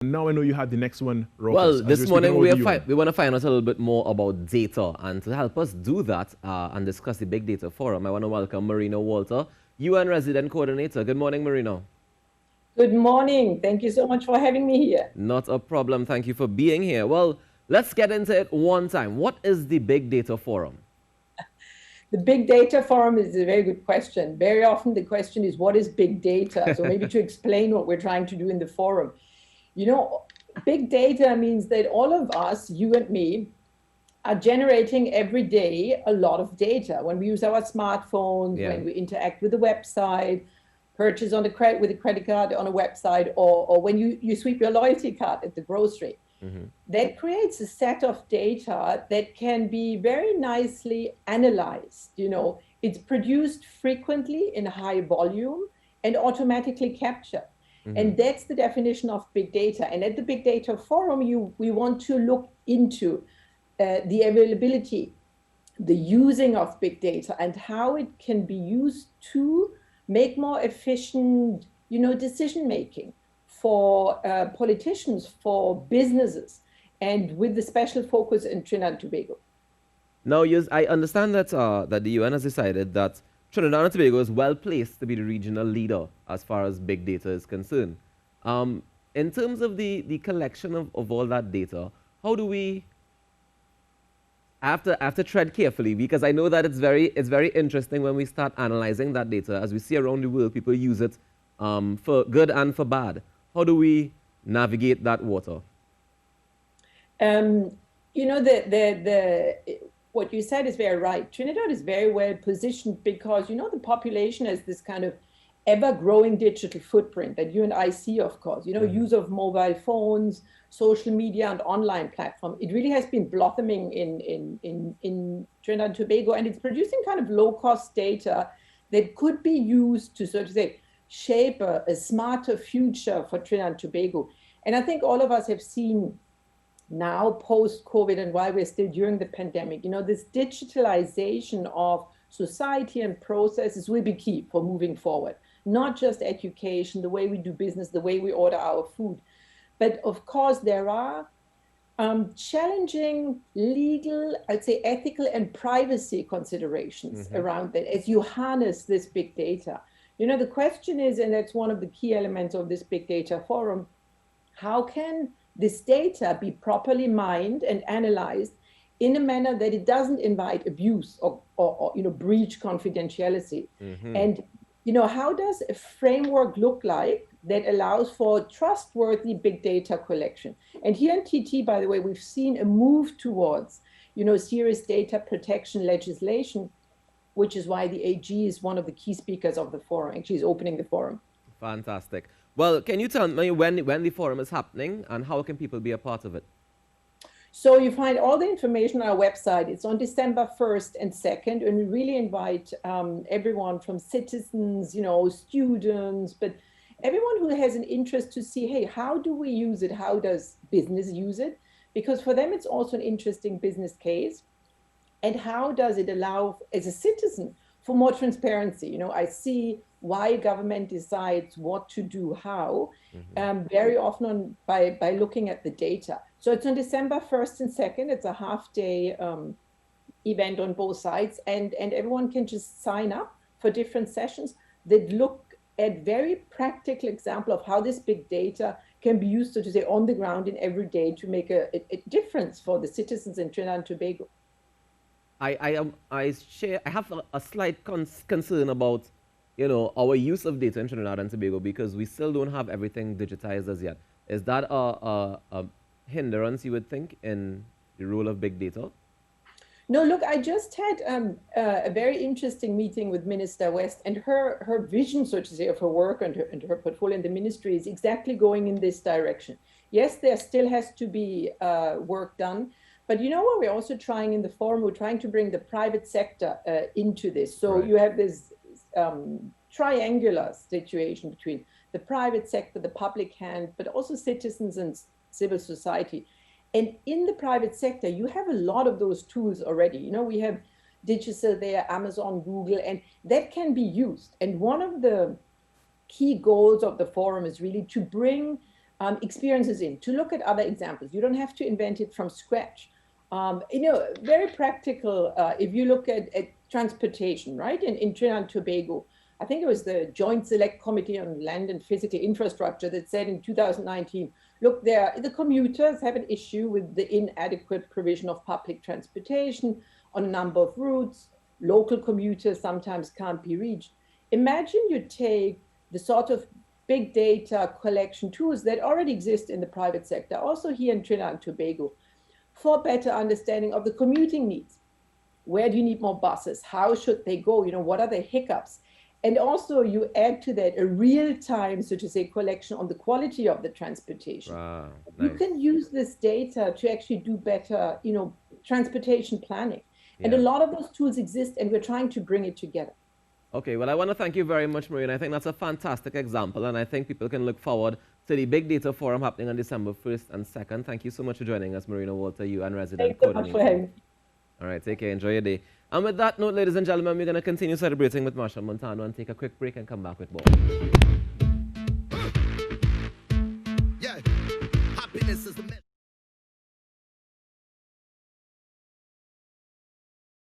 Now I know you have the next one, Well, Rufus. As this you're speaking, morning over to you, man. we want to find out a little bit more about data, and to help us do that and discuss the Big Data Forum, I want to welcome Marina Walter, UN Resident Coordinator. Good morning, Marina. Good morning. Thank you so much for having me here. Not a problem. Thank you for being here. Well, let's get into it one time. What is the Big Data Forum? The Big Data Forum is a very good question. Very often the question is, what is big data? So maybe to explain what we're trying to do in the forum. You know, big data means that all of us, you and me, are generating every day a lot of data. When we use our smartphones, when we interact with the website, purchase on with a credit card on a website, or when you sweep your loyalty card at the grocery. That creates a set of data that can be very nicely analyzed. You know, it's produced frequently in high volume and automatically captured. And that's the definition of big data. And at the Big Data Forum, we want to look into the availability, the using of big data, and how it can be used to make more efficient, decision making for politicians, for businesses, and with the special focus in Trinidad and Tobago. Now, yes, I understand that that the UN has decided that Trinidad and Tobago is well placed to be the regional leader as far as big data is concerned. In terms of the collection of all that data, how do we I have to tread carefully, because I know that it's very interesting when we start analyzing that data. As we see around the world, people use it for good and for bad. How do we navigate that water? What you said is very right. Trinidad is very well positioned because, the population has this kind of ever-growing digital footprint that you and I see, of course, use of mobile phones, social media, and online platform. It really has been blossoming in Trinidad and Tobago, and it's producing kind of low-cost data that could be used to, so to say, shape a smarter future for Trinidad and Tobago. And I think all of us have seen now, post-COVID, and while we're still during the pandemic, this digitalization of society and processes will be key for moving forward. Not just education, the way we do business, the way we order our food. But of course, there are challenging legal, I'd say ethical and privacy considerations around that as you harness this big data. The question is, and that's one of the key elements of this Big Data Forum, how can this data be properly mined and analyzed in a manner that it doesn't invite abuse or breach confidentiality? And how does a framework look like that allows for trustworthy big data collection? And here in TT, by the way, we've seen a move towards, serious data protection legislation, which is why the AG is one of the key speakers of the forum. Actually, is opening the forum. Fantastic. Well, can you tell me when the forum is happening and how can people be a part of it? So you find all the information on our website. It's on December 1st and 2nd, and we really invite everyone from citizens, students, but everyone who has an interest to see, hey, how do we use it? How does business use it? Because for them, it's also an interesting business case. And how does it allow, as a citizen, for more transparency? I see why government decides what to do, how, very often by looking at the data. So it's on December 1st and 2nd. It's a half-day event on both sides, and everyone can just sign up for different sessions that look at very practical example of how this big data can be used, so to say, on the ground in every day to make a difference for the citizens in Trinidad and Tobago. I have a slight concern about our use of data in Trinidad and Tobago, because we still don't have everything digitized as yet. Is that a hindrance, you would think, in the role of big data? No, look, I just had a very interesting meeting with Minister West, and her vision, so to say, of her work and her portfolio in the ministry is exactly going in this direction. Yes, there still has to be work done, but what we're also trying in the forum, we're trying to bring the private sector into this. So you have this triangular situation between the private sector, the public hand, but also citizens and civil society. And in the private sector, you have a lot of those tools already. We have digital there, Amazon, Google, and that can be used. And one of the key goals of the forum is really to bring experiences in, to look at other examples. You don't have to invent it from scratch. Very practical, if you look at transportation, right? In Trinidad and Tobago, I think it was the Joint Select Committee on Land and Physical Infrastructure that said in 2019, look, the commuters have an issue with the inadequate provision of public transportation on a number of routes. Local commuters sometimes can't be reached. Imagine you take the sort of big data collection tools that already exist in the private sector, also here in Trinidad and Tobago, for better understanding of the commuting needs. Where do you need more buses? How should they go? What are the hiccups? And also you add to that a real-time, so to say, collection on the quality of the transportation. Wow, you nice. can use this data to actually do better, transportation planning. And Yeah. a lot of those tools exist, and we're trying to bring it together. Okay, well, I want to thank you very much, Marina. I think that's a fantastic example, and I think people can look forward to the Big Data Forum happening on December 1st and 2nd. Thank you so much for joining us, Marina Walter, UN resident Thanks so much for coordinator. having me. All right, take care. Enjoy your day. And with that note, ladies and gentlemen, we're going to continue celebrating with Machel Montano and take a quick break and come back with more. Yeah, happiness is the